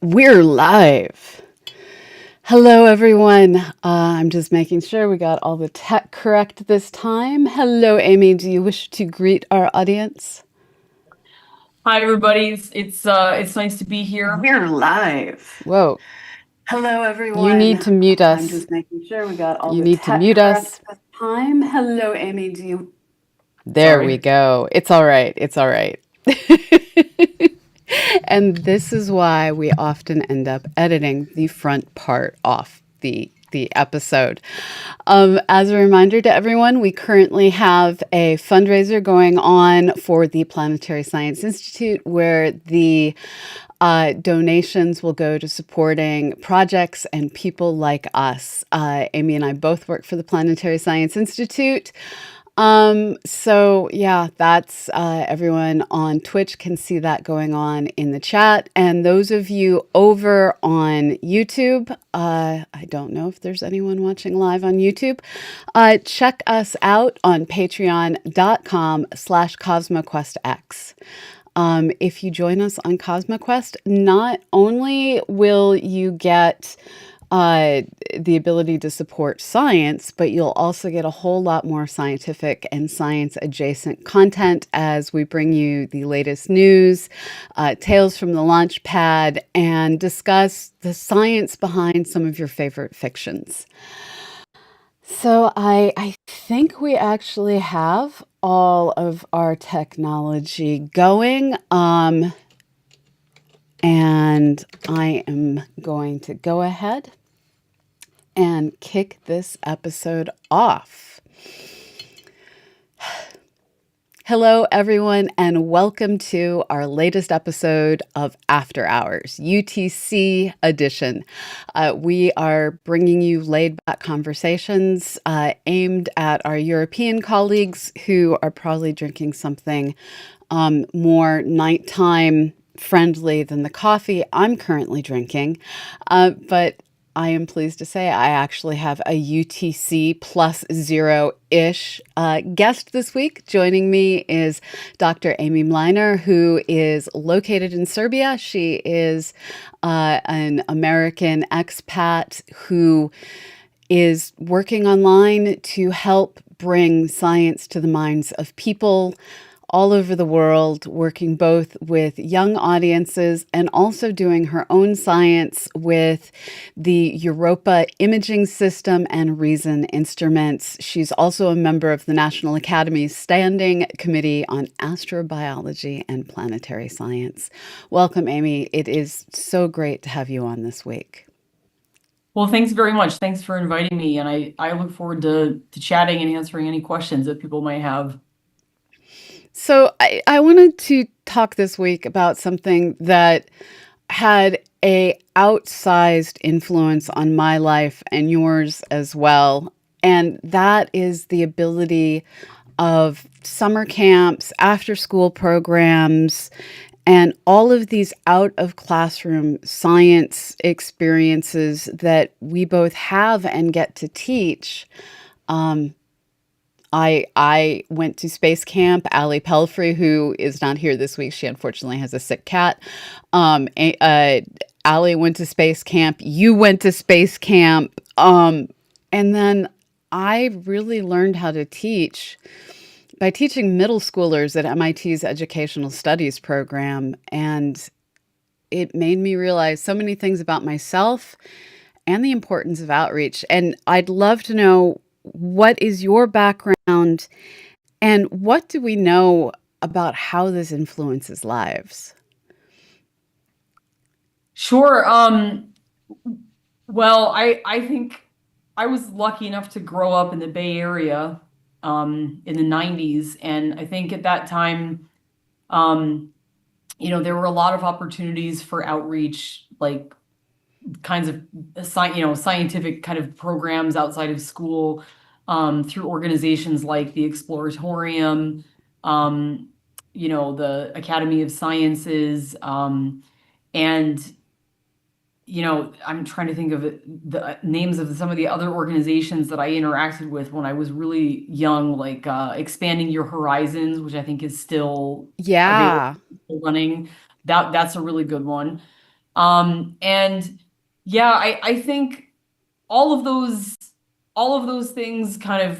We're live. Hello, everyone. I'm just making sure we got all the tech correct this time. Hello, Amy. Do you wish to greet our audience? Hi, everybody. It's nice to be here. We're live. Whoa. Hello, You need everyone. to mute I'm us. just making sure we got all You the need to tech mute correct us. this time. Hello, Amy. Do you? There we Sorry. go. It's all right. It's all right. And this is why we often end up editing the front part off the episode. As a reminder to everyone, we currently have a fundraiser going on for the Planetary Science Institute, where the donations will go to supporting projects and people like us. Amy and I both work for the Planetary Science Institute. So yeah, that's everyone on Twitch can see that going on in the chat. And those of you over on YouTube, I don't know if there's anyone watching live on YouTube. Check us out on patreon.com/CosmoQuestX. If you join us on CosmoQuest, not only will you get the ability to support science, but you'll also get a whole lot more scientific and science adjacent content as we bring you the latest news, tales from the launch pad, and discuss the science behind some of your favorite fictions. So I think we actually have all of our technology going. And I am going to go ahead and kick this episode off. Hello, everyone, and welcome to our latest episode of After Hours, UTC edition. We are bringing you laid-back conversations aimed at our European colleagues who are probably drinking something more nighttime friendly than the coffee I'm currently drinking. But I am pleased to say I actually have a UTC plus zero-ish guest this week. Joining me is Dr. Amy Mlinar, who is located in Serbia. She is an American expat who is working online to help bring science to the minds of people all over the world, working both with young audiences and also doing her own science with the Europa imaging system and Reason instruments. She's also a member of the National Academy's Standing Committee on Astrobiology and Planetary Science. Welcome, Amy. It is so great to have you on this week. Well, thanks very much. Thanks for inviting me, and I look forward to chatting and answering any questions that people might have. So I wanted to talk this week about something that had a outsized influence on my life and yours as well. And that is the ability of summer camps, after school programs, and all of these out of classroom science experiences that we both have and get to teach. Um, I went to space camp. Allie Pelfrey, who is not here this week, she unfortunately has a sick cat. Allie went to space camp. You went to space camp. And then I really learned how to teach by teaching middle schoolers at MIT's Educational Studies program. And it made me realize so many things about myself and the importance of outreach. And I'd love to know, what is your background and what do we know about how this influences lives? Sure. Well, I think I was lucky enough to grow up in the Bay Area in the 90s, and I think at that time, um, there were a lot of opportunities for outreach, like kinds of scientific kind of programs outside of school, through organizations like the Exploratorium, um, the Academy of Sciences, and I'm trying to think of the names of some of the other organizations that I interacted with when I was really young, like Expanding Your Horizons, which I think is still available, Yeah. running. That's a really good one. And yeah, I think all of those all of those things kind of,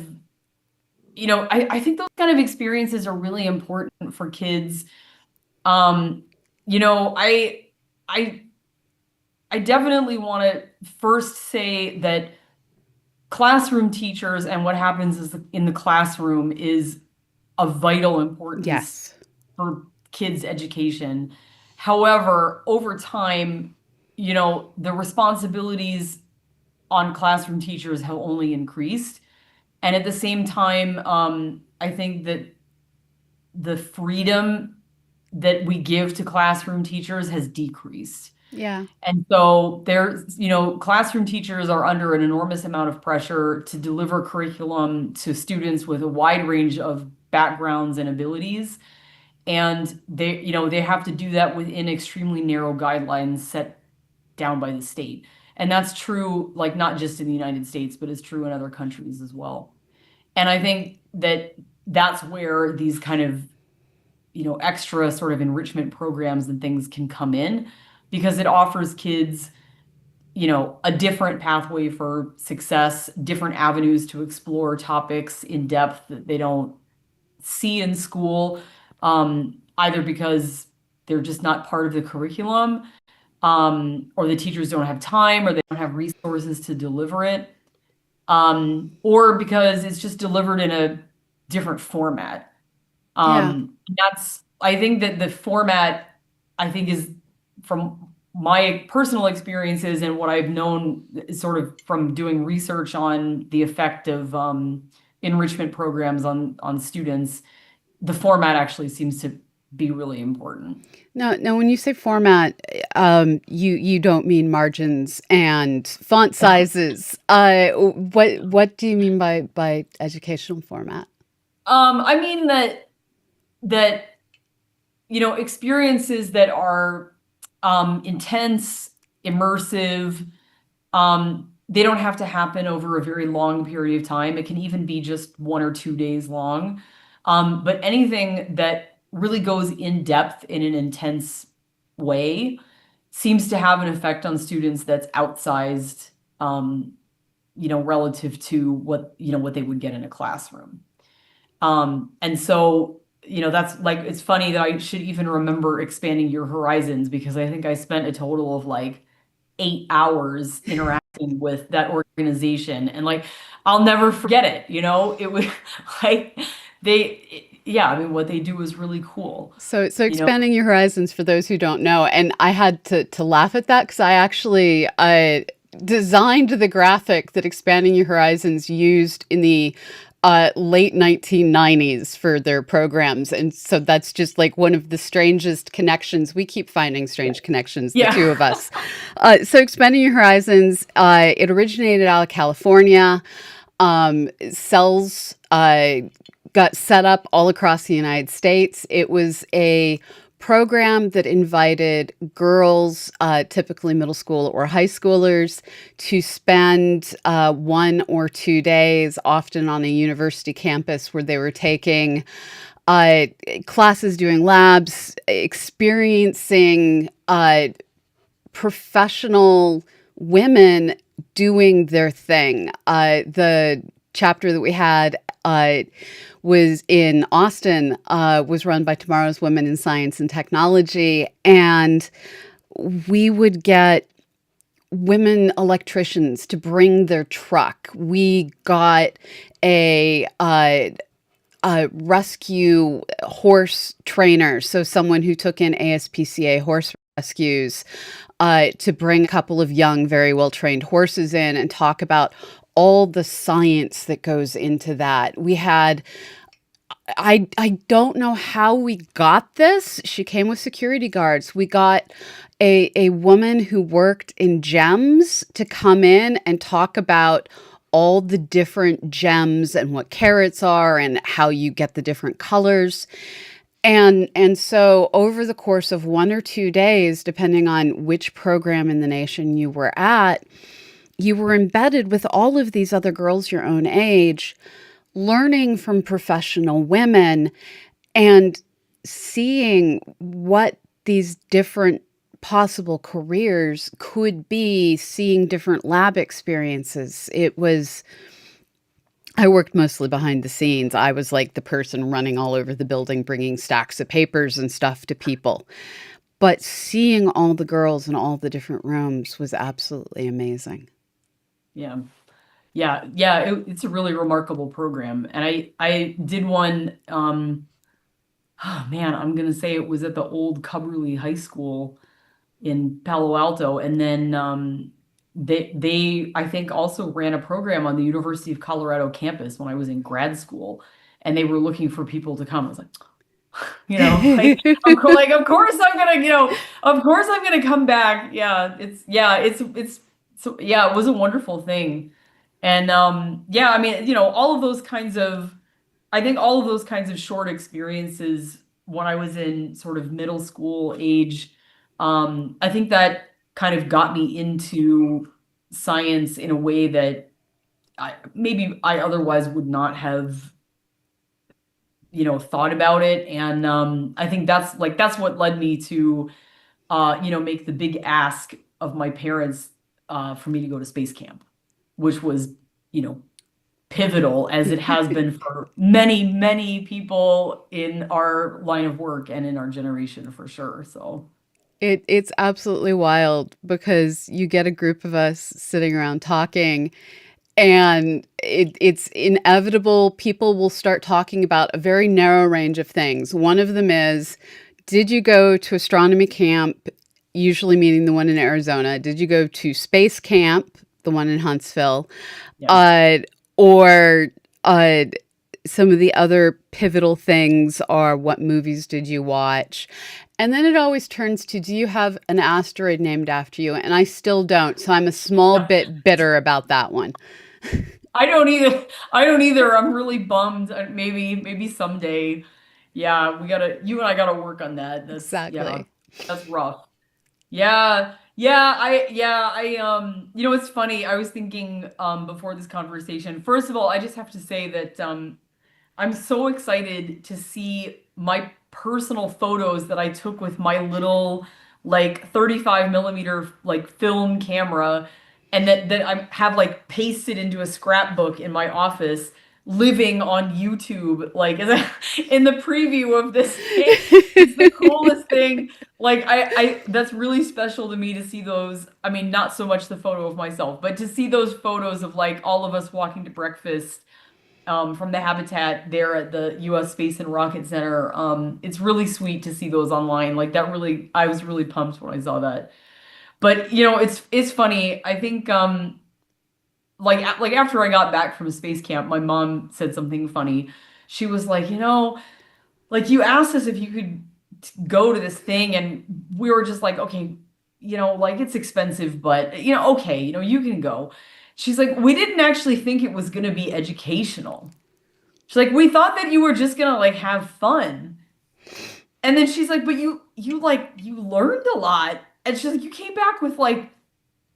I think those kind of experiences are really important for kids. Um, you know, I I definitely want to first say that classroom teachers and what happens is in the classroom is of vital importance Yes. for kids' education. However, over time, the responsibilities on classroom teachers have only increased. And at the same time, I think that the freedom that we give to classroom teachers has decreased. Yeah. And so classroom teachers are under an enormous amount of pressure to deliver curriculum to students with a wide range of backgrounds and abilities. And they have to do that within extremely narrow guidelines set down by the state. And that's true, like not just in the United States, but it's true in other countries as well. And I think that that's where these kind of, extra sort of enrichment programs and things can come in because it offers kids, a different pathway for success, different avenues to explore topics in depth that they don't see in school, either because they're just not part of the curriculum, or the teachers don't have time, or they don't have resources to deliver it, or because it's just delivered in a different format. Yeah. I think that the format, I think, is from my personal experiences and what I've known sort of from doing research on the effect of enrichment programs on students, the format actually seems to be really important. Now, when you say format, you don't mean margins and font sizes. What do you mean by educational format? I mean that experiences that are intense, immersive, they don't have to happen over a very long period of time. It can even be just 1 or 2 days long. But anything that really goes in depth in an intense way seems to have an effect on students that's outsized, relative to what they would get in a classroom. And so, that's like, it's funny that I should even remember expanding your horizons because I think I spent a total of like 8 hours interacting with that organization. And like, I'll never forget it. It was like yeah, I mean, what they do is really cool. So You know, expanding your horizons for those who don't know, and I had to laugh at that because I actually designed the graphic that expanding your horizons used in the late 1990s for their programs, and so that's just like one of the strangest connections. We keep finding yeah. strange connections, the two Yeah. of us. So expanding your horizons, it originated out of California. Cells got set up all across the United States. It was a program that invited girls, typically middle school or high schoolers, to spend 1 or 2 days, often on a university campus, where they were taking uh, classes, doing labs, experiencing professional women doing their thing. The chapter that we had was in Austin, was run by Tomorrow's Women in Science and Technology. And we would get women electricians to bring their truck. We got a rescue horse trainer, so someone who took in ASPCA horse rescues, to bring a couple of young, very well trained horses in and talk about all the science that goes into that. We had I don't know how we got this. She came with security guards. We got a woman who worked in gems to come in and talk about all the different gems and what carats are and how you get the different colors. And so over the course of 1 or 2 days, depending on which program in the nation you were at, you were embedded with all of these other girls your own age, learning from professional women and seeing what these different possible careers could be seeing different lab experiences. I worked mostly behind the scenes. I was like the person running all over the building, bringing stacks of papers and stuff to people. But seeing all the girls in all the different rooms was absolutely amazing. Yeah. Yeah, it's a really remarkable program. And I did one, oh man, I'm gonna say it was at the old Cubberley High School in Palo Alto. And then they I think also ran a program on the University of Colorado campus when I was in grad school. And they were looking for people to come. I was like, like of course I'm gonna, of course I'm gonna come back. It's so yeah, it was a wonderful thing. And yeah, I mean, all of those kinds of I think all of those kinds of short experiences when I was in sort of middle school age, I think that kind of got me into science in a way that maybe I otherwise would not have, thought about it. And I think that's what led me to, make the big ask of my parents for me to go to space camp, which was, you know, pivotal as it has been for many, many people in our line of work and in our generation for sure. So, It's absolutely wild because you get a group of us sitting around talking, and it's inevitable. People will start talking about a very narrow range of things. One of them is, did you go to astronomy camp, usually meaning the one in Arizona? Did you go to space camp, the one in Huntsville? yeah. Uh, or uh, some of the other pivotal things are, what movies did you watch? And then it always turns to, do you have an asteroid named after you? And I still don't. So I'm a small bit bitter about that one. I don't either. I don't either. I'm really bummed. Maybe someday. Yeah, you and I gotta work on that. Yeah, Exactly. that's rough. Yeah, it's funny. I was thinking before this conversation. First of all, I just have to say that I'm so excited to see my personal photos that I took with my little like 35 millimeter like film camera, and that I have like pasted into a scrapbook in my office, living on YouTube like in the preview of this thing. It's the coolest thing. Like I that's really special to me to see those. I mean, not so much the photo of myself, but to see those photos of like all of us walking to breakfast from the habitat there at the U.S. Space and Rocket Center. It's really sweet to see those online. Like that really, I was really pumped when I saw that. But it's funny. I think like after I got back from space camp, my mom said something funny. She was like, like you asked us if you could go to this thing, and we were just like, okay, like it's expensive, but okay, you can go. She's like, we didn't actually think it was going to be educational. She's like, we thought that you were just gonna like have fun. And then she's like, but you learned a lot. And she's like, you came back with like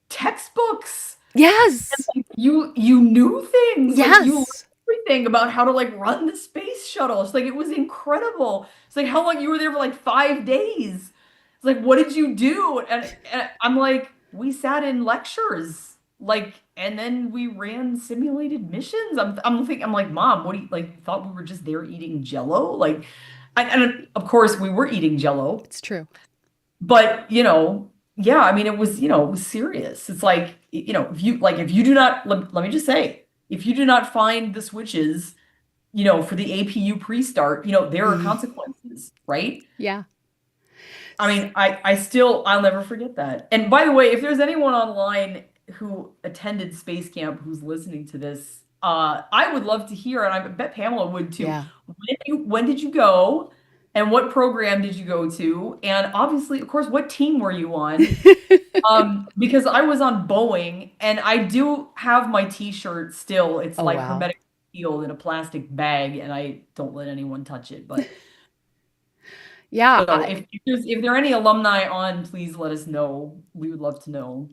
textbooks. Yes. You knew things. Like you learned Yes. everything about how to like run the space shuttle. It's like it was incredible. It's like how long you were there for like 5 days. It's like, what did you do? And I'm like, we sat in lectures. Like, and then we ran simulated missions. I'm like, Mom, what do you like? You thought we were just there eating Jello? Like, and of course we were eating Jello, It's true. but yeah, I mean, it was serious. It's like, if you do not, let me just say, if you do not find the switches, for the APU pre-start, there are Mhm. consequences, right? Yeah. I mean, I'll never forget that. And by the way, if there's anyone online who attended space camp who's listening to this, I would love to hear, and I bet Pamela would too. Yeah. When did you go? And what program did you go to? And obviously, of course, what team were you on? Because I was on Boeing, and I do have my t-shirt still. It's Oh, like wow. hermetic sealed in a plastic bag, and I don't let anyone touch it. But Yeah. so if there are any alumni on, please let us know. We would love to know.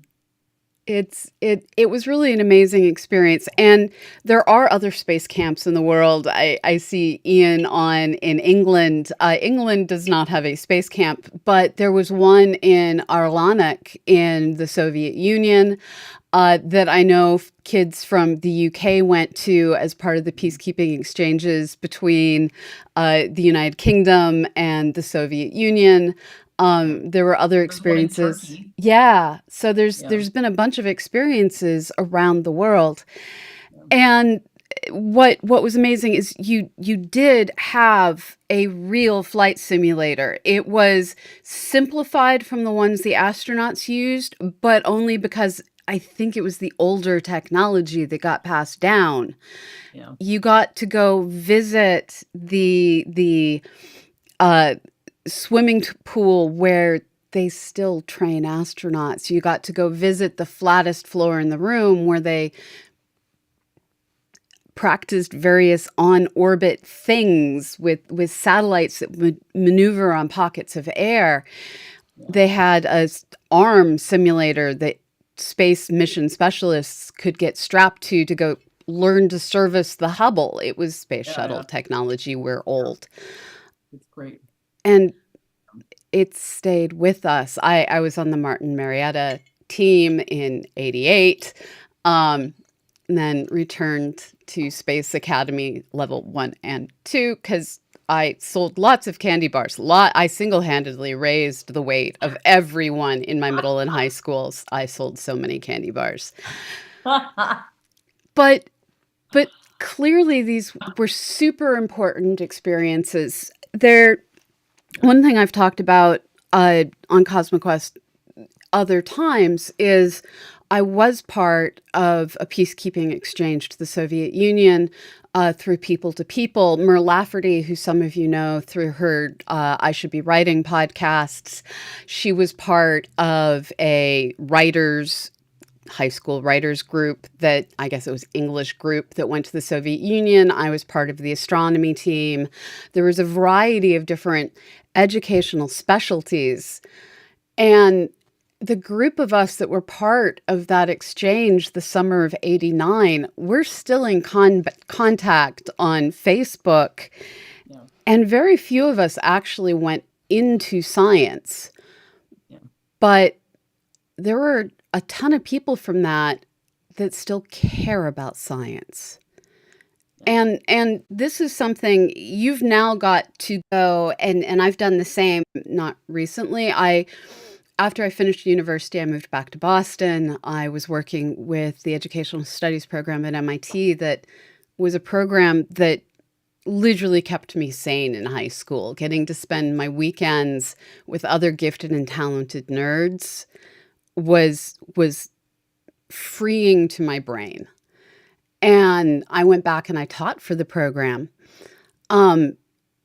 It was really an amazing experience, and there are other space camps in the world. I see Ian on in England. England does not have a space camp, but there was one in Arlanek in the Soviet Union that I know kids from the UK went to as part of the peacekeeping exchanges between the United Kingdom and the Soviet Union. Yeah. There were other There's one in experiences. Turkey. Yeah, so Yeah. there's been a bunch of experiences around the world, Yeah. and what was amazing is you did have a real flight simulator. It was simplified from the ones the astronauts used, but only because I think it was the older technology that got passed down. Yeah. You got to go visit the uh, pool where they still train astronauts. You got to go visit the flattest floor in the room where they practiced various on-orbit things with satellites that would maneuver on pockets of air. Yeah. They had a arm simulator that space mission specialists could get strapped to go learn to service the Hubble. It was space Yeah. shuttle Yeah. technology. We're Yeah. old. It's great. And it stayed with us. I was on the Martin Marietta team in '88, and then returned to Space Academy level 1 and 2 because I sold lots of candy bars. I single-handedly raised the weight of everyone in my middle and high schools. I sold so many candy bars. But but clearly these were super important experiences. They're Yeah. one thing I've talked about on CosmoQuest other times is I was part of a peacekeeping exchange to the Soviet Union through People to People. Mer Lafferty, who some of you know through her I Should Be Writing podcasts, she was part of a writers high school writers group that I guess it was English group that went to the Soviet Union. I was part of the astronomy team. There was a variety of different educational specialties. And the group of us that were part of that exchange the summer of '89, we're still in contact on Facebook. Yeah. And very few of us actually went into science. Yeah. But there were a ton of people from that still care about science. Yeah. And this is something you've now got to go and I've done the same not recently. I After I finished university, I moved back to Boston. I was working with the educational studies program at MIT that was a program that literally kept me sane in high school, getting to spend my weekends with other gifted and talented nerds was freeing to my brain. And I went back and I taught for the program. Um,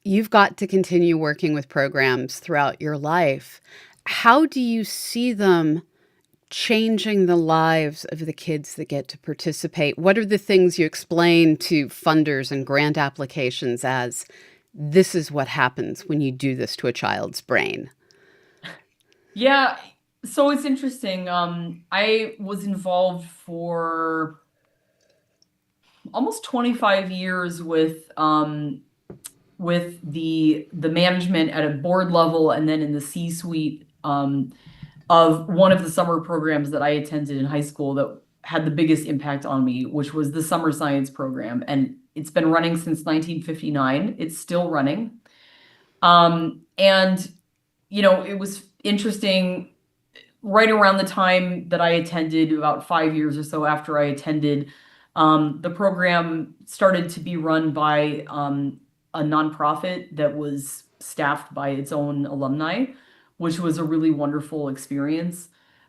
you've got to continue working with programs throughout your life. How do you see them changing the lives of the kids that get to participate? What are the things you explain to funders and grant applications as this is what happens when you do this to a child's brain? Yeah. So it's interesting. I was involved for almost 25 years with the management at a board level and then in the C-suite of one of the summer programs that I attended in high school that had the biggest impact on me, which was the summer science program. And it's been running since 1959. It's still running. And it was interesting right around the time that I attended, about 5 years or so after I attended, the program started to be run by a nonprofit that was staffed by its own alumni, which was a really wonderful experience.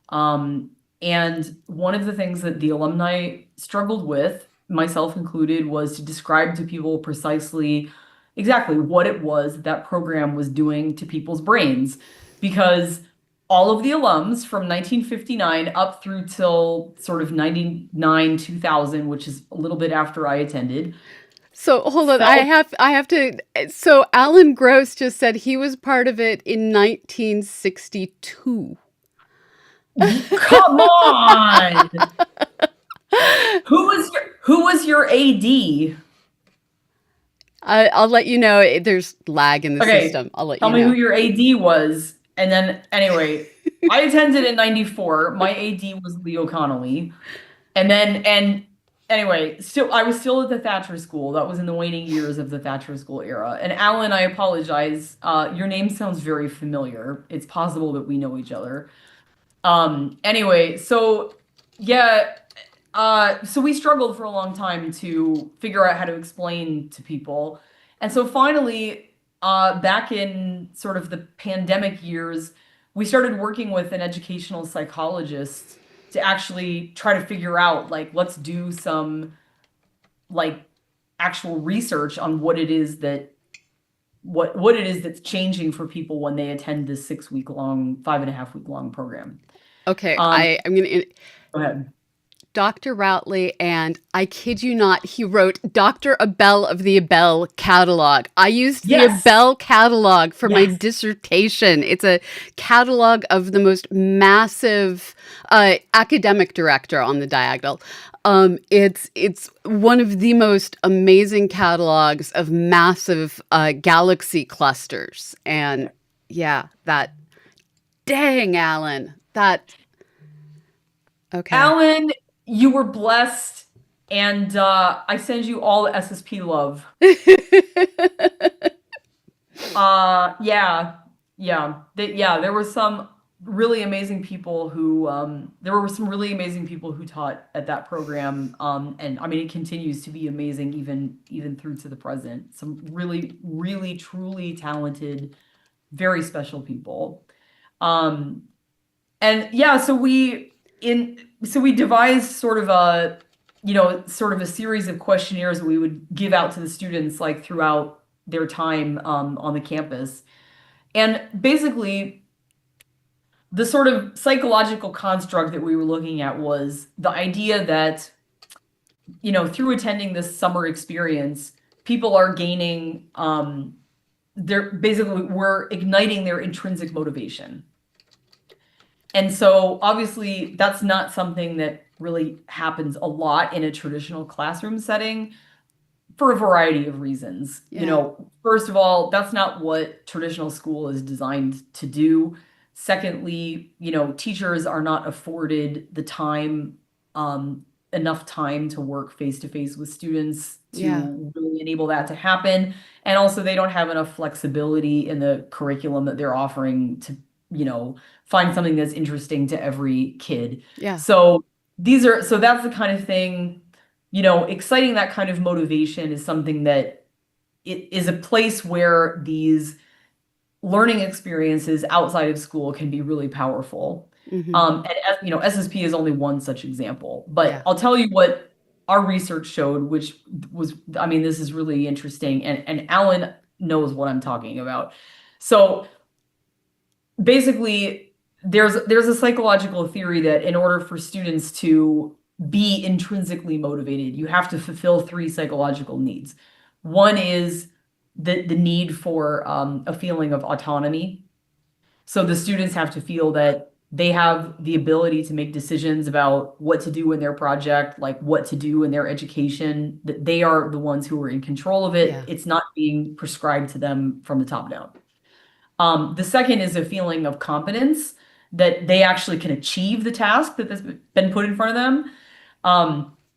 Um, and one of the things that the alumni struggled with, myself included, was to describe to people precisely exactly what it was that program was doing to people's brains. Because all of the alums from 1959 up through till sort of 99, 2000, which is a little bit after I attended, So hold on, felt I have to. So Alan Gross just said he was part of it in 1962. Come on. Who was your AD? I'll let you know. There's lag in the Okay, system. I'll let tell you me who know. your AD was. And then anyway, I attended in 94. My AD was Leo Connolly. And anyway, still I was still at the Thatcher School. That was in the waning years of the Thatcher School era. And Alan, I apologize. Your name sounds very familiar. It's possible that we know each other. Anyway, so yeah, so we struggled for a long time to figure out how to explain to people. And so finally, back in sort of the pandemic years, we started working with an educational psychologist to actually try to figure out, like, let's do some like actual research on what it is that's changing for people when they attend this 6 week long, 5.5 week long program. Okay, Um, I'm gonna Go ahead. Dr. Routley, and I kid you not, he wrote Dr. Abel of the Abel catalog. I used the Yes. Abel catalog for my Yes. dissertation. It's a catalog of the most massive academic director on the diagonal. It's one of the most amazing catalogs of massive galaxy clusters, and yeah, that dang Alan, that okay. Alan, you were blessed, and I send you all the SSP love. Yeah, yeah. There were some really amazing people who taught at that program. And I mean, it continues to be amazing even through to the present. Some really, really, truly talented, very special people. Um, and yeah, so we devised sort of a series of questionnaires that we would give out to the students like throughout their time on the campus. And basically, the sort of psychological construct that we were looking at was the idea that, through attending this summer experience, people are gaining, they're basically, we're igniting their intrinsic motivation. And so obviously that's not something that really happens a lot in a traditional classroom setting for a variety of reasons. Yeah, First of all, that's not what traditional school is designed to do. Secondly, teachers are not afforded the time, enough time to work face to face with students yeah, to really enable that to happen. And also, they don't have enough flexibility in the curriculum that they're offering to, find something that's interesting to every kid. yeah. So that's the kind of thing, exciting that kind of motivation is something that it is a place where these learning experiences outside of school can be really powerful. Hmm. SSP is only one such example, but Yeah. I'll tell you what our research showed, which was, I mean, this is really interesting, and Alan knows what I'm talking about. So basically, there's a psychological theory that in order for students to be intrinsically motivated, you have to fulfill three psychological needs. One is the need for a feeling of autonomy. So the students have to feel that they have the ability to make decisions about what to do in their project, like what to do in their education, that they are the ones who are in control of it. Yeah. It's not being prescribed to them from the top down. The second is a feeling of competence that they actually can achieve the task that has been put in front of them.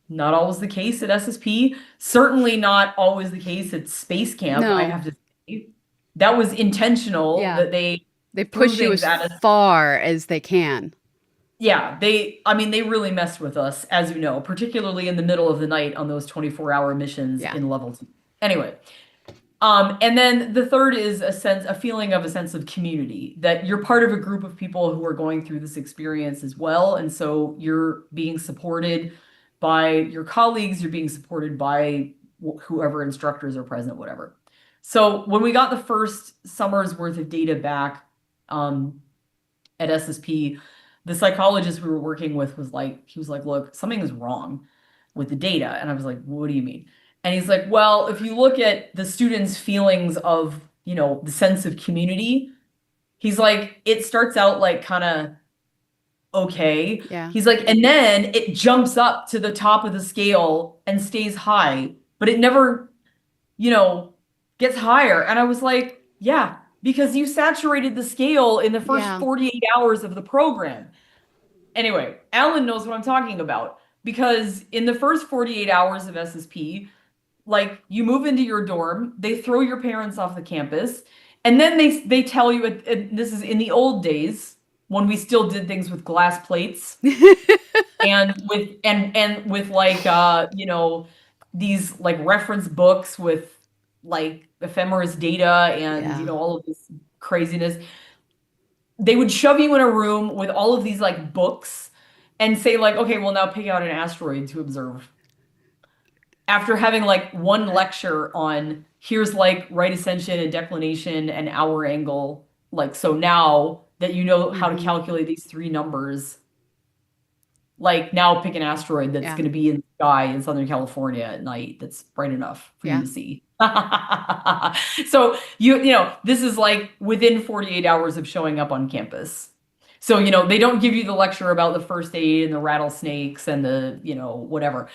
Not always the case at SSP. Certainly not always the case at Space Camp. I No. have to say that was intentional Yeah. that they They threw push you things as at us. far as they can. Yeah, I mean, they really messed with us, as you know, particularly in the middle of the night on those 24-hour missions Yeah. in level 2. Anyway, and then the third is a feeling of a sense of community, that you're part of a group of people who are going through this experience as well. And so you're being supported by your colleagues, you're being supported by whoever instructors are present, whatever. So when we got the first summer's worth of data back at SSP, the psychologist we were working with he was like, look, something is wrong with the data. And I was like, what do you mean? And he's like, well, if you look at the students' feelings of, the sense of community, he's like, it starts out like kind of okay. Yeah. He's like, and then it jumps up to the top of the scale and stays high, but it never, you know, gets higher. And I was like, yeah, because you saturated the scale in the first Yeah. 48 hours of the program. Anyway, Alan knows what I'm talking about because in the first 48 hours of SSP, like you move into your dorm, they throw your parents off the campus, and then they tell you this is in the old days when we still did things with glass plates and with like these like reference books with like ephemeris data and Yeah. all of this craziness. They would shove you in a room with all of these like books and say like, okay, well now pick out an asteroid to observe after having like one lecture on here's like right ascension and declination and hour angle. Like, so now that you know how to Hmm. calculate these three numbers, like now pick an asteroid that's Yeah. going to be in the sky in Southern California at night that's bright enough for you Yeah. to see. So this is like within 48 hours of showing up on campus. So, they don't give you the lecture about the first aid and the rattlesnakes and the, whatever.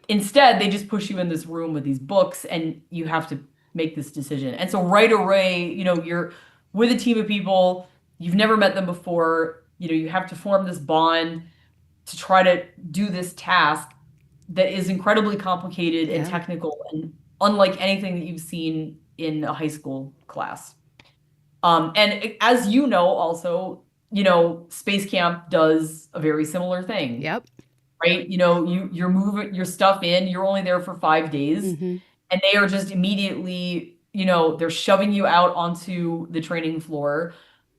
Instead, they just push you in this room with these books and you have to make this decision. And so right away, you're with a team of people, you've never met them before, you have to form this bond to try to do this task that is incredibly complicated and Yeah. technical and unlike anything that you've seen in a high school class. And as you know, also, Space Camp does a very similar thing, Yep. right? You're moving your stuff in, you're only there for 5 days, Hmm. and they are just immediately, they're shoving you out onto the training floor.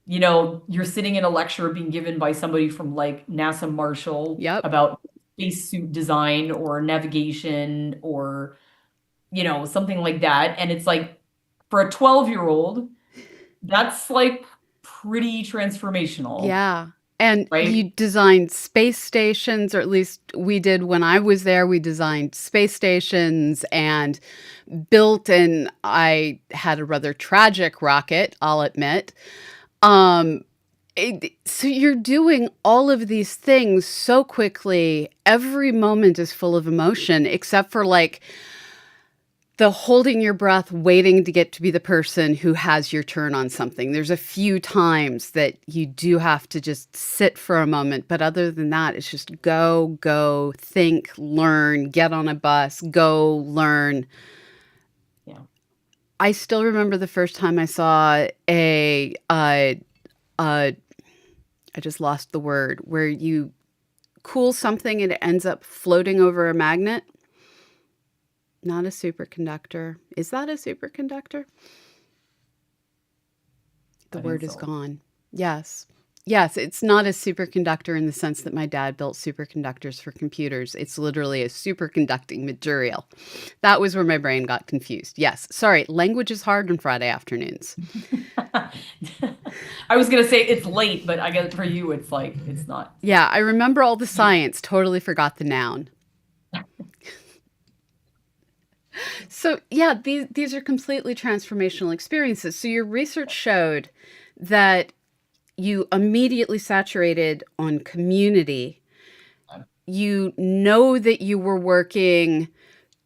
You're sitting in a lecture being given by somebody from like NASA Marshall Yep. about spacesuit design or navigation or, something like that. And it's like for a 12-year-old, that's like pretty transformational, Yeah. And you right? designed space stations, or at least we did when I was there. We designed space stations and built, and I had a rather tragic rocket, I'll admit. Um, so you're doing all of these things so quickly. Every moment is full of emotion, except for like the holding your breath, waiting to get to be the person who has your turn on something. There's a few times that you do have to just sit for a moment. But other than that, it's just go, go, think, learn, get on a bus, go, learn. Yeah. I still remember the first time I saw uh, I just lost the word, where you cool something and it ends up floating over a magnet. Not a superconductor. Is that a superconductor? The I think word is so. gone. Yes. Yes, it's not a superconductor in the sense that my dad built superconductors for computers. It's literally a superconducting material. That was where my brain got confused. Yes. Sorry, language is hard on Friday afternoons. I was gonna say it's late, but I guess for you it's like it's not. Yeah, I remember all the science, totally forgot the noun. So, yeah, these are completely transformational experiences. So, your research showed that you immediately saturated on community. You know that you were working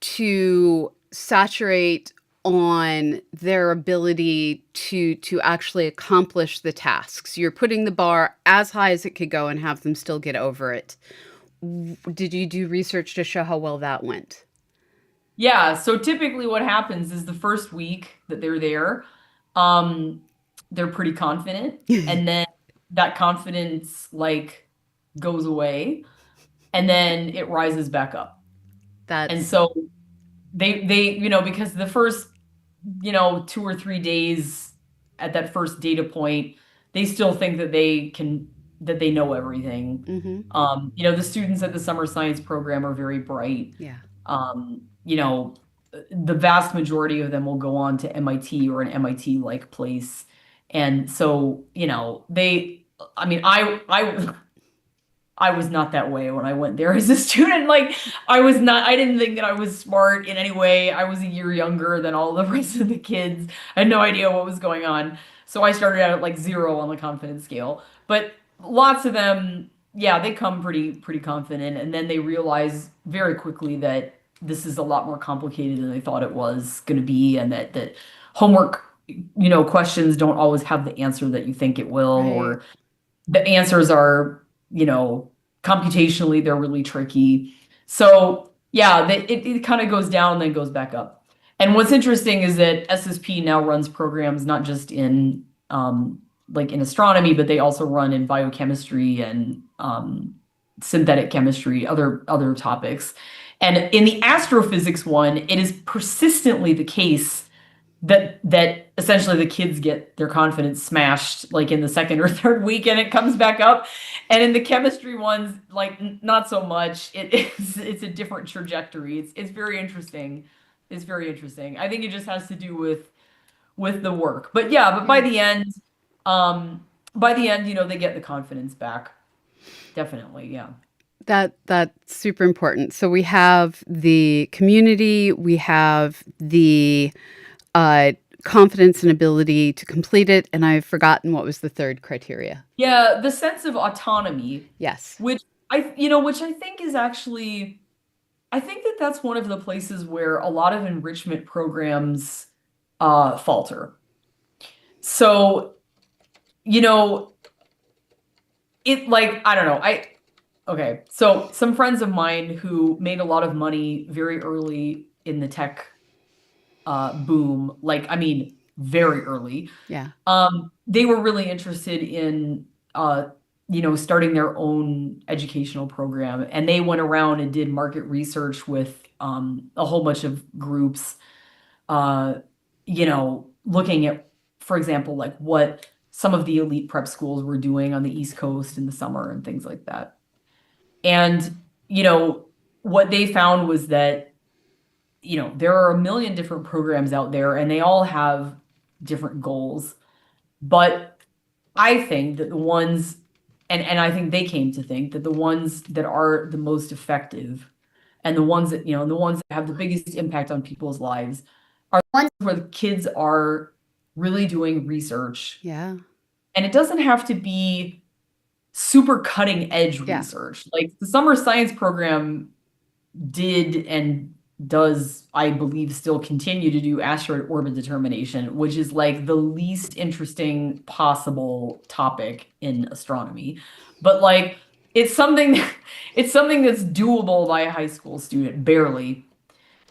to saturate on their ability to actually accomplish the tasks. You're putting the bar as high as it could go and have them still get over it. Did you do research to show how well that went? Yeah, so typically what happens is the first week that they're there, um, they're pretty confident, and then that confidence like goes away, and then it rises back up. And That's so they because the first 2 or 3 days at that first data point, they still think that they know everything. mm-hmm. The students at the summer science program are very bright. Yeah. um, you know, the vast majority of them will go on to MIT or an MIT-like place. And so, I mean, I was not that way when I went there as a student. Like, I didn't think that I was smart in any way. I was a year younger than all the rest of the kids. I had no idea what was going on. So I started out at like 0 on the confidence scale. But lots of them, yeah, they come pretty confident, and then they realize very quickly that this is a lot more complicated than they thought it was going to be, and that homework, questions don't always have the answer that you think it will, Right. or the answers are, you know, computationally they're really tricky. So yeah, it kind of goes down, then goes back up. And what's interesting is that SSP now runs programs not just in like in astronomy, but they also run in biochemistry and synthetic chemistry, other topics. And in the astrophysics one, it is persistently the case that essentially the kids get their confidence smashed like in the second or third week and it comes back up. And in the chemistry ones, like not so much. It's a different trajectory. It's very interesting. It's very interesting. I think it just has to do with the work. But yeah, but Yeah. um by the end, they get the confidence back. Definitely, yeah. That's super important. So we have the community, we have the uh, confidence and ability to complete it, and I've forgotten what was the third criteria. Yeah, the sense of autonomy, Yes. which which I think is actually I think that that's one of the places where a lot of enrichment programs falter. So, you know, it like I don't know. Okay. So some friends of mine who made a lot of money very early in the tech boom, like I mean, very early. Yeah. They were really interested in starting their own educational program, and they went around and did market research with a whole bunch of groups, looking at, for example, like what some of the elite prep schools were doing on the East Coast in the summer and things like that. And, what they found was that, there are a million different programs out there and they all have different goals. But I think that the ones, and I think they came to think that the ones that are the most effective and the ones that, the ones that have the biggest impact on people's lives are the ones where the kids are really doing research. Yeah. And it doesn't have to be super cutting edge Yeah. research. Like the summer science program did and does, I believe, still continue to do asteroid orbit determination, which is like the least interesting possible topic in astronomy. But like it's something it's something that's doable by a high school student, barely.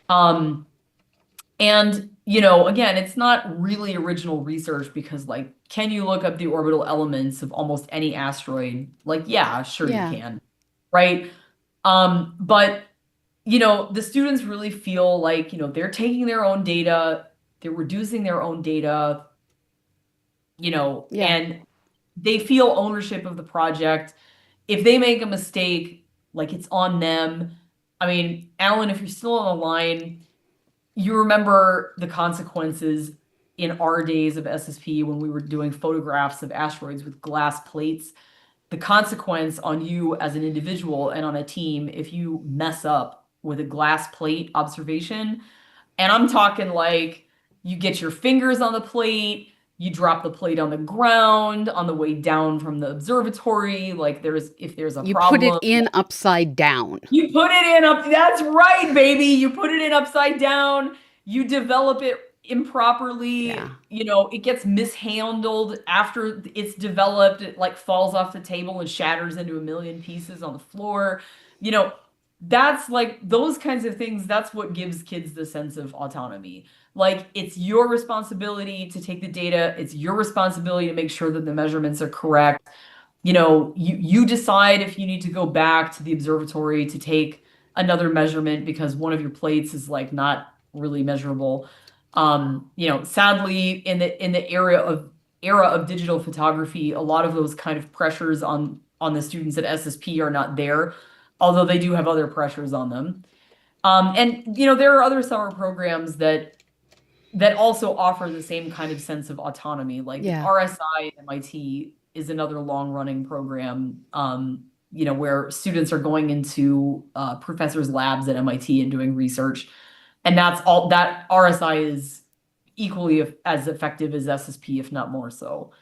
Um, and again, it's not really original research because like, can you look up the orbital elements of almost any asteroid? Like, yeah, sure you Yeah. can, right? But the students really feel like, they're taking their own data, they're reducing their own data, Yeah. and they feel ownership of the project. If they make a mistake, like it's on them. I mean, Alan, if you're still on the line, you remember the consequences in our days of SSP when we were doing photographs of asteroids with glass plates. The consequence on you as an individual and on a team if you mess up with a glass plate observation. And I'm talking like you get your fingers on the plate, you drop the plate on the ground on the way down from the observatory. Like if there's a You put it problem, in upside down. you put it in up. That's right, baby. You put it in upside down. You develop it improperly. Yeah. It gets mishandled after it's developed. It like falls off the table and shatters into a million pieces on the floor. You know, that's like those kinds of things. That's what gives kids the sense of autonomy. Like it's your responsibility to take the data. It's your responsibility to make sure that the measurements are correct. You decide if you need to go back to the observatory to take another measurement because one of your plates is like not really measurable. Sadly, in the era of digital photography, a lot of those kind of pressures on the students at SSP are not there, although they do have other pressures on them. And there are other summer programs that also offer the same kind of sense of autonomy. Like Yeah. RSI at MIT is another long-running program, where students are going into professors' labs at MIT and doing research. And that's all that RSI is equally as effective as SSP, if not more so.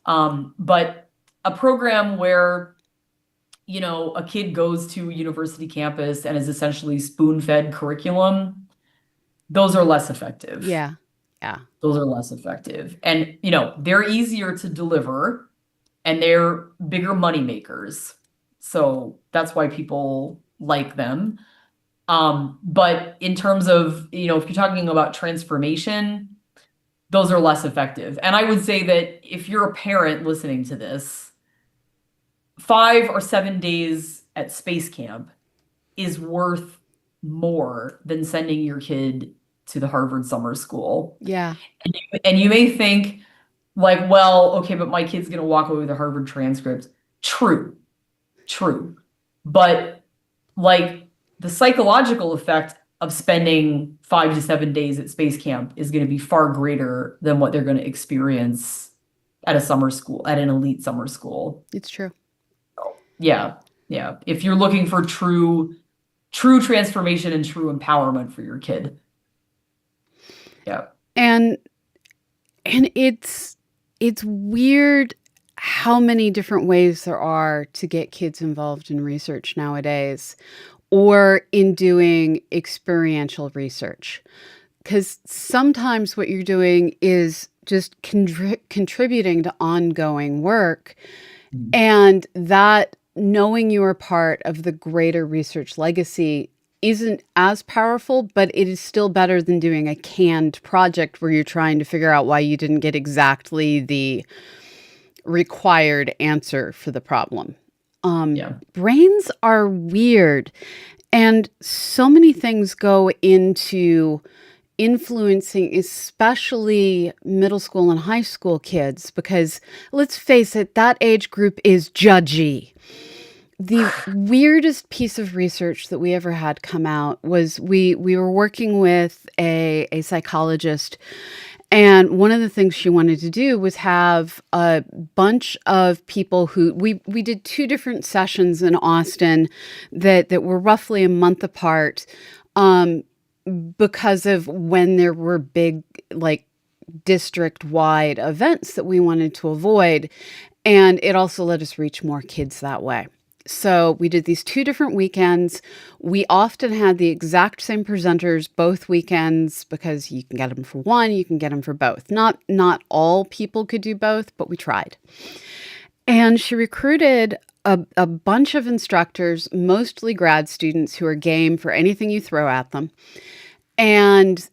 But a program where a kid goes to university campus and is essentially spoon-fed curriculum, those are less effective. Yeah. Yeah. Those are less effective. And, they're easier to deliver and they're bigger money makers. So that's why people like them. But in terms of, if you're talking about transformation, those are less effective. And I would say that if you're a parent listening to this, 5 or 7 days at space camp is worth more than sending your kid to the Harvard summer school. Yeah. And you may think, like, well, okay, but my kid's going to walk away with a Harvard transcript. True, true. But like the psychological effect of spending 5 to 7 days at space camp is going to be far greater than what they're going to experience at a summer school, at an elite summer school. It's true. Yeah, yeah. If you're looking for true transformation and true empowerment for your kid. Yeah. And it's weird how many different ways there are to get kids involved in research nowadays or in doing experiential research. Because sometimes what you're doing is just contributing to ongoing work, Mm. and that knowing you are part of the greater research legacy isn't as powerful, but it is still better than doing a canned project where you're trying to figure out why you didn't get exactly the required answer for the problem. Yeah. Brains are weird, and so many things go into influencing, especially middle school and high school kids, because let's face it, that age group is judgy. The weirdest piece of research that we ever had come out was we were working with a psychologist, and one of the things she wanted to do was have a bunch of people who we did two different sessions in Austin that were roughly a month apart, because of when there were big, like, district-wide events that we wanted to avoid, and it also let us reach more kids that way. So we did these two different weekends. We often had the exact same presenters both weekends because you can get them for one, you can get them for both. Not all people could do both, but we tried. And she recruited a bunch of instructors, mostly grad students who are game for anything you throw at them. And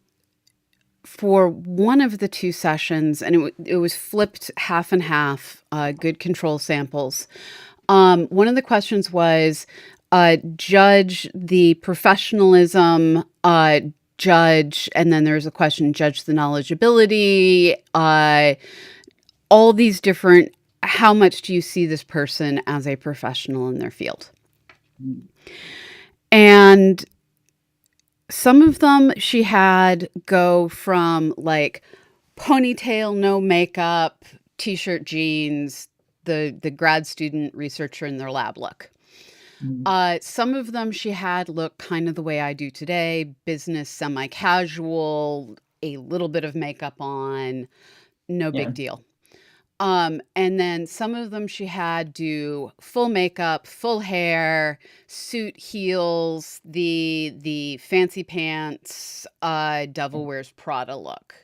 for one of the two sessions, and it was flipped half and half, good control samples. One of the questions was judge the professionalism, judge, and then there's a question, judge the knowledgeability, all these different, how much do you see this person as a professional in their field? Mm. And some of them she had go from like ponytail, no makeup, t-shirt, jeans, the grad student researcher in their lab look. Mm. Some of them she had look kind of the way I do today, business, semi-casual, a little bit of makeup on, no Yeah. big deal. And then some of them she had do full makeup, full hair, suit, heels, the fancy pants, Devil Wears Prada look.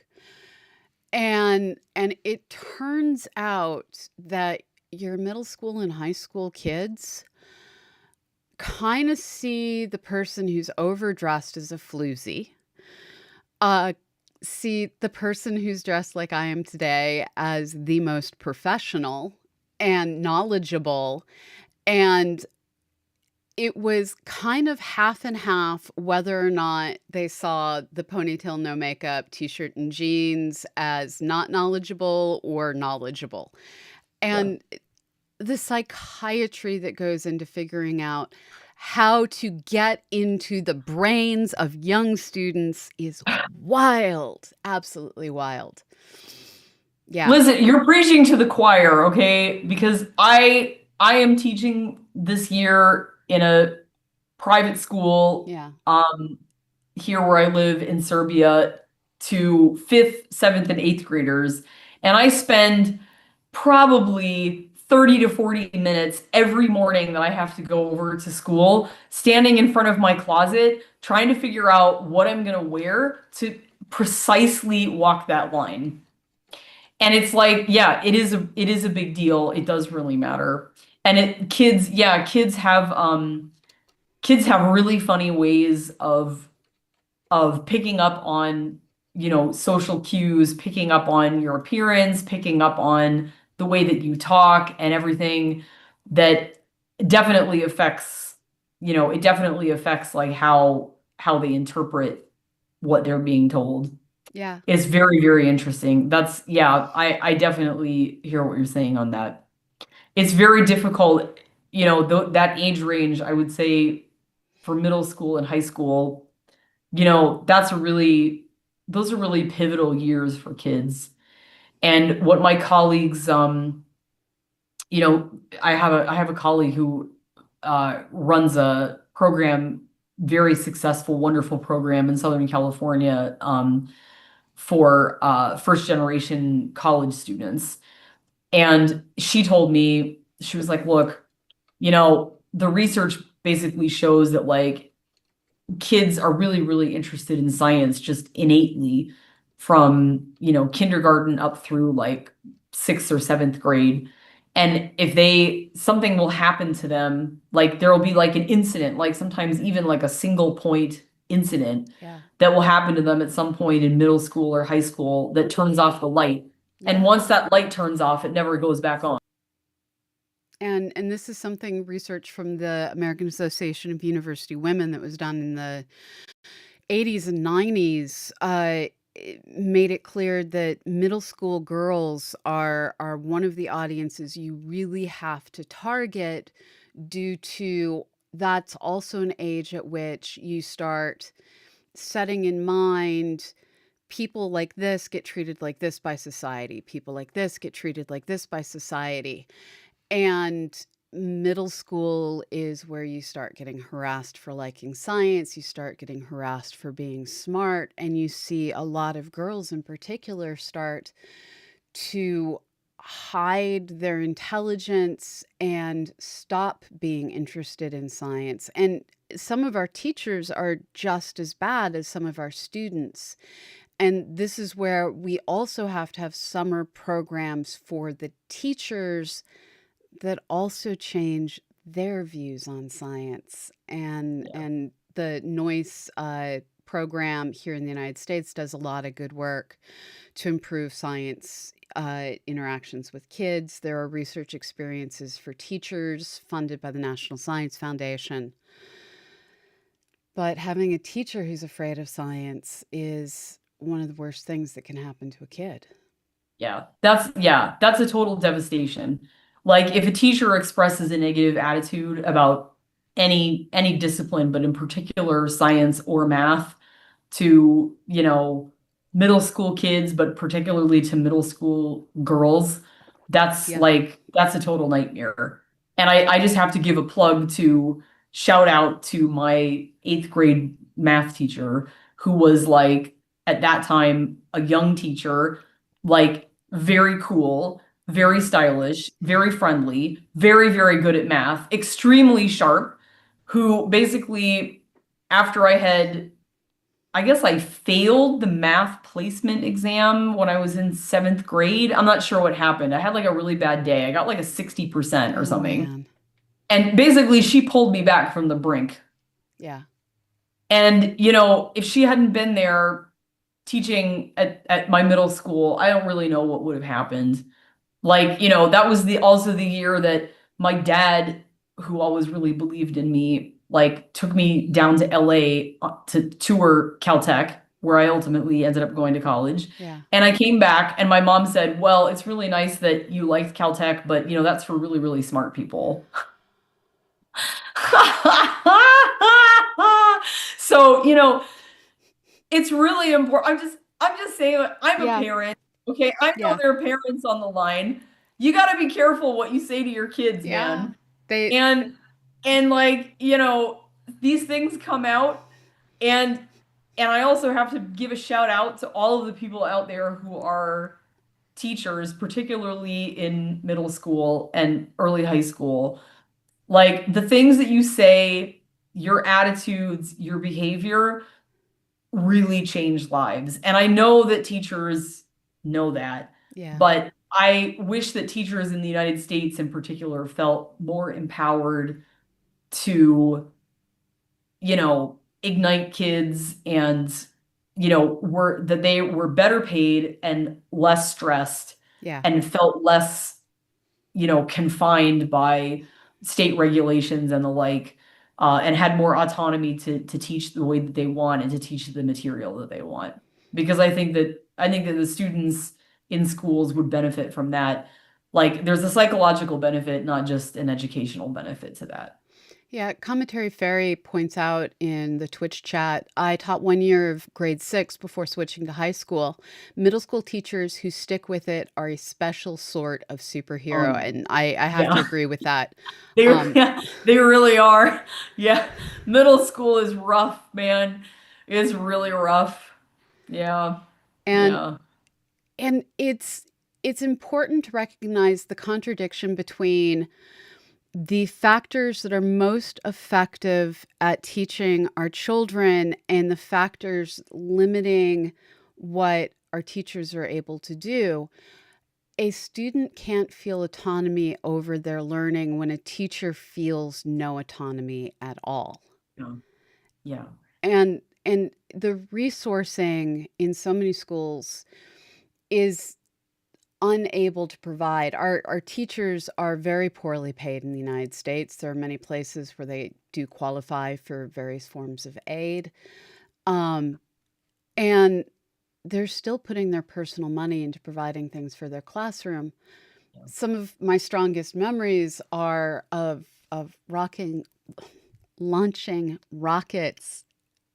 And it turns out that your middle school and high school kids kind of see the person who's overdressed as a floozy, uh, see the person who's dressed like I am today as the most professional and knowledgeable. And it was kind of half and half whether or not they saw the ponytail, no makeup, t-shirt and jeans as not knowledgeable or knowledgeable. Yeah. And the psychiatry that goes into figuring out how to get into the brains of young students is wild, absolutely wild. Yeah. Listen, you're preaching to the choir, okay? Because I am teaching this year in a private school Yeah. here where I live in Serbia to fifth, seventh, and eighth graders, and I spend probably 30 to 40 minutes every morning that I have to go over to school, standing in front of my closet, trying to figure out what I'm going to wear to precisely walk that line. And it's like, yeah, it is a big deal. It does really matter. And kids have really funny ways of picking up on, social cues, picking up on your appearance, picking up on the way that you talk and everything that definitely affects, it definitely affects like how they interpret what they're being told. Yeah. It's very, very interesting. Yeah, I definitely hear what you're saying on that. It's very difficult, that age range, I would say for middle school and high school, those are really pivotal years for kids. And what my colleagues, you know, I have a colleague who runs a program, very successful, wonderful program in Southern California, for first generation college students. And she told me, she was like, look, the research basically shows that like kids are really, really interested in science just innately from, kindergarten up through like sixth or seventh grade. And if something will happen to them, like there will be like an incident, like sometimes even like a single point incident Yeah. that will happen to them at some point in middle school or high school that turns off the light. And Yeah. once that light turns off, it never goes back on. And this is something research from the American Association of University Women that was done in the 80s and 90s, it made it clear that middle school girls are one of the audiences you really have to target, due to that's also an age at which you start setting in mind people like this get treated like this by society, people like this get treated like this by society. And middle school is where you start getting harassed for liking science, you start getting harassed for being smart, and you see a lot of girls in particular start to hide their intelligence and stop being interested in science. And some of our teachers are just as bad as some of our students. And this is where we also have to have summer programs for the teachers that also change their views on science. And the noise program here in the United States does a lot of good work to improve science interactions with kids. There are research experiences for teachers funded by the National Science Foundation. But having a teacher who's afraid of science is one of the worst things that can happen to a kid. Yeah, that's a total devastation. Like if a teacher expresses a negative attitude about any discipline, but in particular science or math, to, middle school kids, but particularly to middle school girls, Yeah. that's a total nightmare. And I just have to give a plug to shout out to my eighth grade math teacher, who was like at that time a young teacher, like very cool, very stylish, very friendly, very, very good at math, extremely sharp, who basically, after I guess I failed the math placement exam when I was in seventh grade. I'm not sure what happened. I had like a really bad day. I got like a 60% or Oh, something. man. And basically, she pulled me back from the brink. Yeah. And, if she hadn't been there teaching at my middle school, I don't really know what would have happened. Like, that was also the year that my dad, who always really believed in me, like took me down to LA to tour Caltech, where I ultimately ended up going to college. Yeah. And I came back and my mom said, "Well, it's really nice that you liked Caltech, but that's for really, really smart people." So, it's really important. I'm just saying, I'm a Yeah. parent. Okay. I know Yeah. there are parents on the line. You got to be careful what you say to your kids, Yeah. man. They And and like, these things come out, and I also have to give a shout out to all of the people out there who are teachers, particularly in middle school and early high school, like the things that you say, your attitudes, your behavior really change lives. And I know that teachers know that, Yeah. but I wish that teachers in the United States in particular felt more empowered to, ignite kids and, were that they were better paid and less stressed Yeah. and felt less confined by state regulations and the like, and had more autonomy to teach the way that they want and to teach the material that they want. Because I think that the students in schools would benefit from that. Like there's a psychological benefit, not just an educational benefit to that. Yeah, Commentary Fairy points out in the Twitch chat, I taught 1 year of grade 6 before switching to high school. Middle school teachers who stick with it are a special sort of Oh superhero. yeah. And I have to Yeah. agree with that. They Um, yeah, they really are. Yeah. Middle school is rough, man. It's really rough. Yeah. and Yeah. and it's important to recognize the contradiction between the factors that are most effective at teaching our children and the factors limiting what our teachers are able to do. A student can't feel autonomy over their learning when a teacher feels no autonomy at all. Yeah. Yeah. And the resourcing in so many schools is unable to provide. Our teachers are very poorly paid in the United States. There are many places where they do qualify for various forms of aid. Um, and they're still putting their personal money into providing things for their classroom. Yeah. Some of my strongest memories are of rocking launching rockets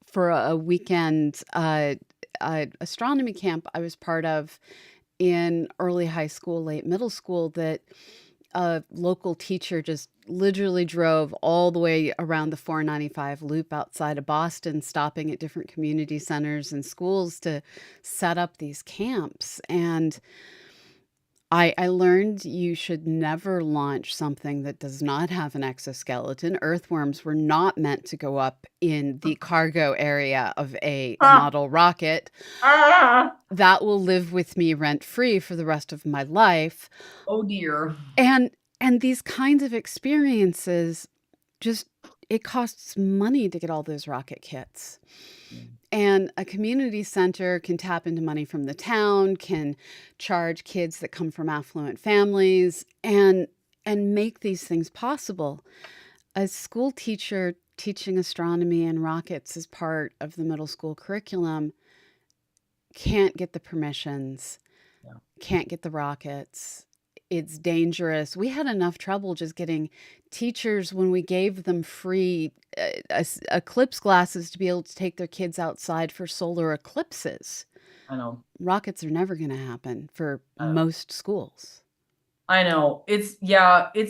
for a weekend astronomy camp I was part of in early high school, late middle school, that a local teacher just literally drove all the way around the 495 loop outside of Boston, stopping at different community centers and schools to set up these camps. And I learned you should never launch something that does not have an exoskeleton. Earthworms were not meant to go up in the cargo area of a Ah, model rocket. ah, That will live with me rent free for the rest of my life. oh dear. And and these kinds of experiences just it costs money to get all those rocket kits. Yeah. And a community center can tap into money from the town, can charge kids that come from affluent families and make these things possible. A school teacher teaching astronomy and rockets as part of the middle school curriculum can't get the permissions, Yeah. can't get the rockets. It's dangerous. We had enough trouble just getting teachers when we gave them free eclipse glasses to be able to take their kids outside for solar eclipses. I know. Rockets are never going to happen for I know. most schools. I know. It's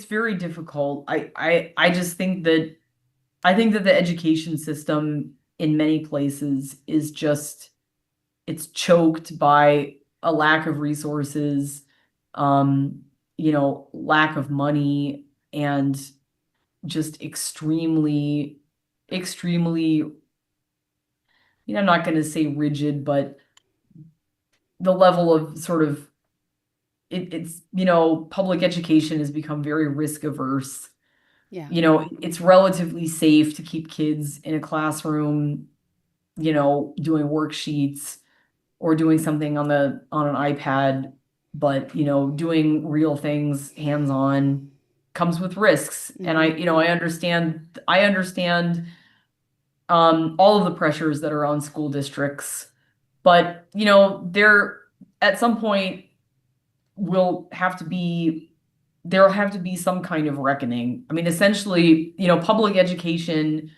very difficult. I just think that I think that the education system in many places is just it's choked by a lack of resources, um, lack of money, and just extremely, I'm not going to say rigid, but the level of sort of public education has become very risk averse. Yeah. It's relatively safe to keep kids in a classroom, doing worksheets or doing something on an iPad, but doing real things hands-on comes with risks. And Hmm. I understand all of the pressures that are on school districts, but there at some point will have to be there'll have to be some kind of reckoning. I mean, essentially, public education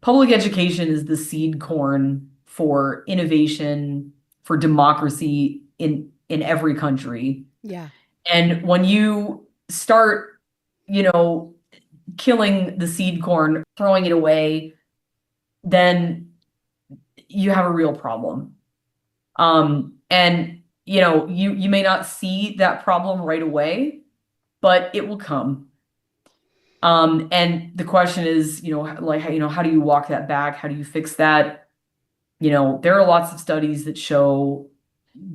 is the seed corn for innovation, for democracy in every country. Yeah. And when you start, you know, killing the seed corn, throwing it away, then you have a real problem. And you may not see that problem right away, but it will come. And the question is, like, how do you walk that back? How do you fix that? There are lots of studies that show,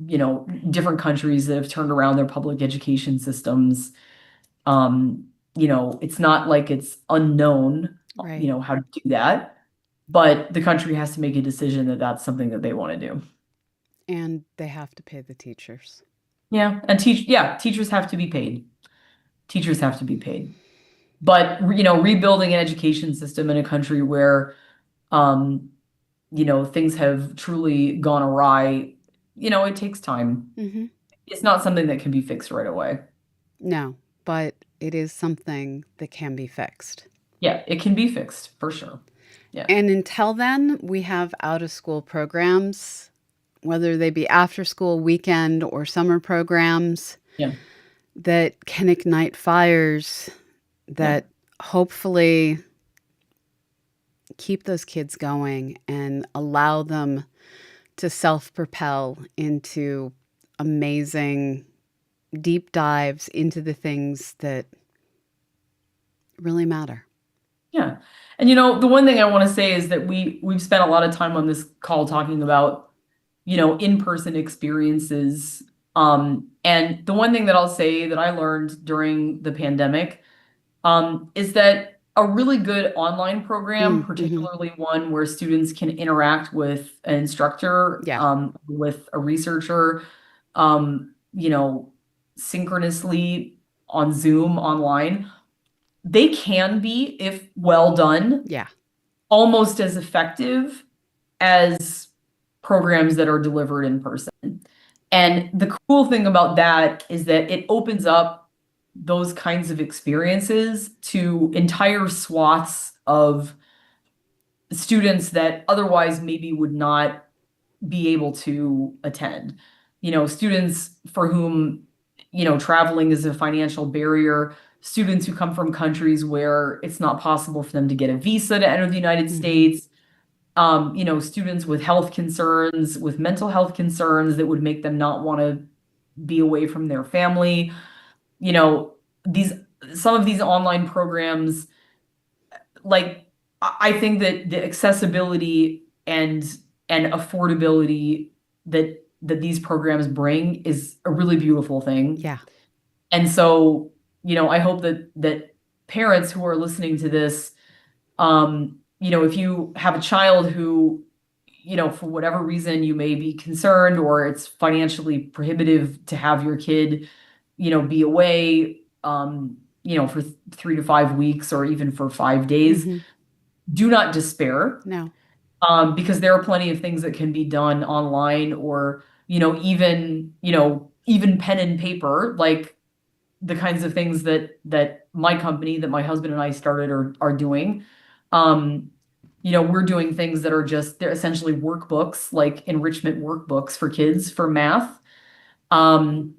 different countries that have turned around their public education systems. It's not like it's unknown, Right. how to do that, but the country has to make a decision that that's something that they want to do. And they have to pay the teachers. Yeah, and teachers have to be paid. Teachers have to be paid. But rebuilding an education system in a country where um, things have truly gone awry, it takes time. Hmm. It's not something that can be fixed right away. No, but it is something that can be fixed. Yeah, it can be fixed for sure. Yeah. And until then, we have out of school programs, whether they be after school, weekend, or summer programs Yeah. that can ignite fires Yeah. that hopefully keep those kids going and allow them to self propel into amazing deep dives into the things that really matter. Yeah. And the one thing I want to say is that we've spent a lot of time on this call talking about, in-person experiences. And the one thing that I'll say that I learned during the pandemic, is that a really good online program, Mm-hmm. particularly one where students can interact with an instructor, Yeah. with a researcher, um, you know, synchronously on Zoom online, they can be, if well done, Yeah. almost as effective as programs that are delivered in person. And the cool thing about that is that it opens up those kinds of experiences to entire swaths of students that otherwise maybe would not be able to attend. Students for whom, traveling is a financial barrier, students who come from countries where it's not possible for them to get a visa to enter the United Mm-hmm. States, students with health concerns, with mental health concerns that would make them not want to be away from their family. You know, these some of these online programs, like I think that the accessibility and affordability that these programs bring is a really beautiful thing. Yeah. And so, I hope that parents who are listening to this, if you have a child who, for whatever reason you may be concerned or it's financially prohibitive to have your kid, be away, for 3 to 5 weeks or even for 5 days, Mm-hmm. do not despair, No. because there are plenty of things that can be done online or, even pen and paper, like the kinds of things that my company, that my husband and I started are doing. Um, we're doing things that are they're essentially workbooks, like enrichment workbooks for kids for math. Um,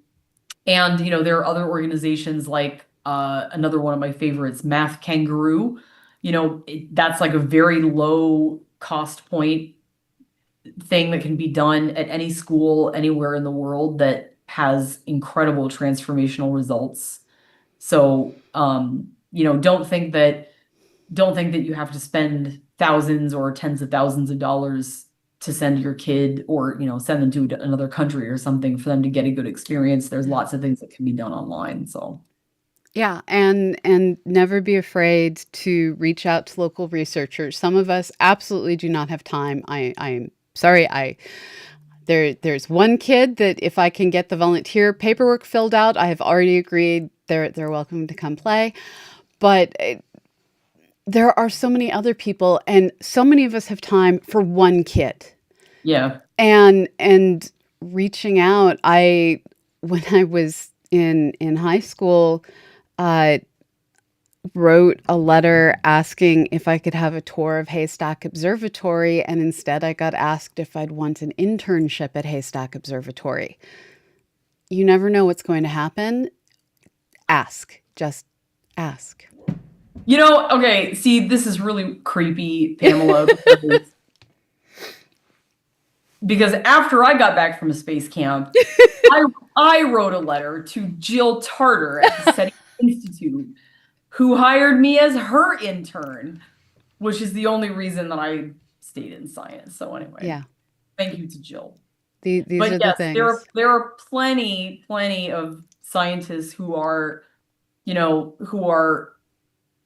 and there are other organizations like, another one of my favorites, Math Kangaroo. That's like a very low cost point thing that can be done at any school anywhere in the world that has incredible transformational results. So, don't think that you have to spend thousands or tens of thousands of dollars to send your kid or, send them to another country or something for them to get a good experience. There's Yeah. lots of things that can be done online. So, Yeah, and never be afraid to reach out to local researchers. Some of us absolutely do not have time. I'm sorry. There's one kid that if I can get the volunteer paperwork filled out, I have already agreed they're welcome to come play. But there are so many other people, and so many of us have time for one kid. yeah. And reaching out, I when I was in high school, uh, wrote a letter asking if I could have a tour of Haystack Observatory, and instead I got asked if I'd want an internship at Haystack Observatory. You never know what's going to happen. Ask. Just ask. Okay, see, this is really creepy, Pamela, because because after I got back from a space camp, I I wrote a letter to Jill Tarter at the SETI Institute, who hired me as her intern, which is the only reason that I stayed in science. So anyway, Yeah. thank you to Jill. These But are the yes, things. there are plenty of scientists who are, who are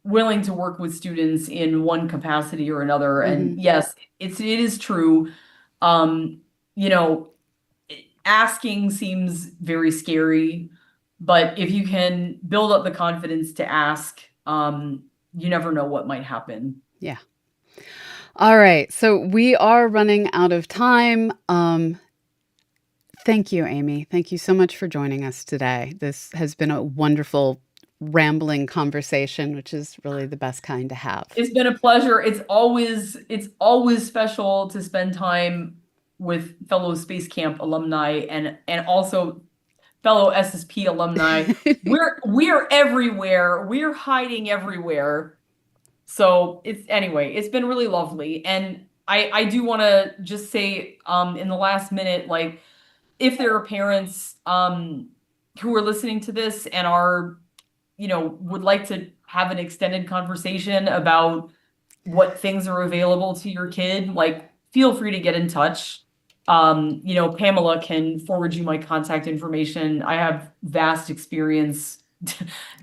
willing to work with students in one capacity or another. And Hmm. yes, it is true. Um, you know, asking seems very scary, but if you can build up the confidence to ask, you never know what might happen. Yeah. All right. So we are running out of time. Thank you, Amy. Thank you so much for joining us today. This has been a wonderful, rambling conversation, which is really the best kind to have. It's been a pleasure. It's always special to spend time with fellow Space Camp alumni and also fellow SSP alumni. We're everywhere. We're hiding everywhere. So it's been really lovely. And I do want to just say in the last minute, like if there are parents who are listening to this and are, would like to have an extended conversation about what things are available to your kid, like feel free to get in touch. Pamela can forward you my contact information. I have vast experience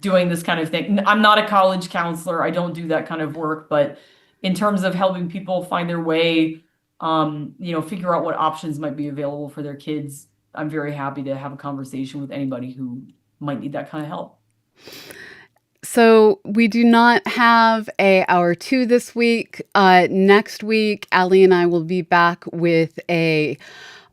doing this kind of thing. I'm not a college counselor. I don't do that kind of work, but in terms of helping people find their way, figure out what options might be available for their kids, I'm very happy to have a conversation with anybody who might need that kind of help. So we do not have a hour two this week. Next week, Ali and I will be back with a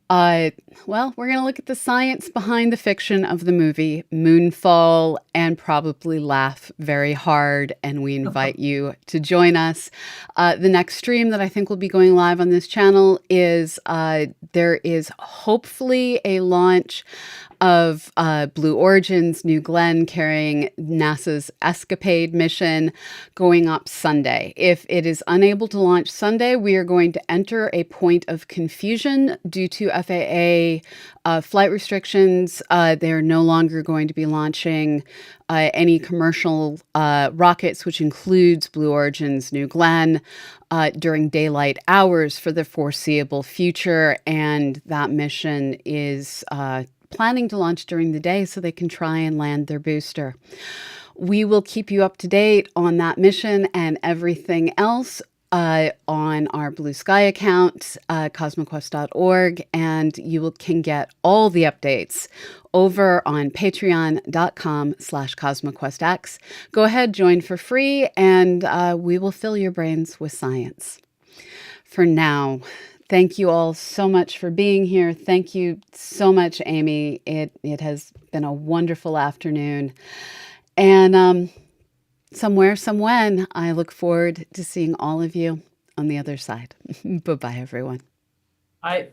Uh, we're going to look at the science behind the fiction of the movie Moonfall and probably laugh very hard. And we invite you to join us. The next stream that I think will be going live on this channel is there is hopefully a launch of Blue Origin's New Glenn carrying NASA's Escapade mission going up Sunday. If it is unable to launch Sunday, we are going to enter a point of confusion due to FAA flight restrictions. They're no longer going to be launching any commercial rockets, which includes Blue Origin's New Glenn, during daylight hours for the foreseeable future. And that mission is planning to launch during the day so they can try and land their booster. We will keep you up to date on that mission and everything else on our Blue Sky account, cosmoquest.org, and can get all the updates over on patreon.com/cosmoquestx. Go ahead, join for free, and we will fill your brains with science. For now, thank you all so much for being here. Thank you so much, Amy. It has been a wonderful afternoon. And somewhere, somewhen, I look forward to seeing all of you on the other side. Bye-bye, everyone. I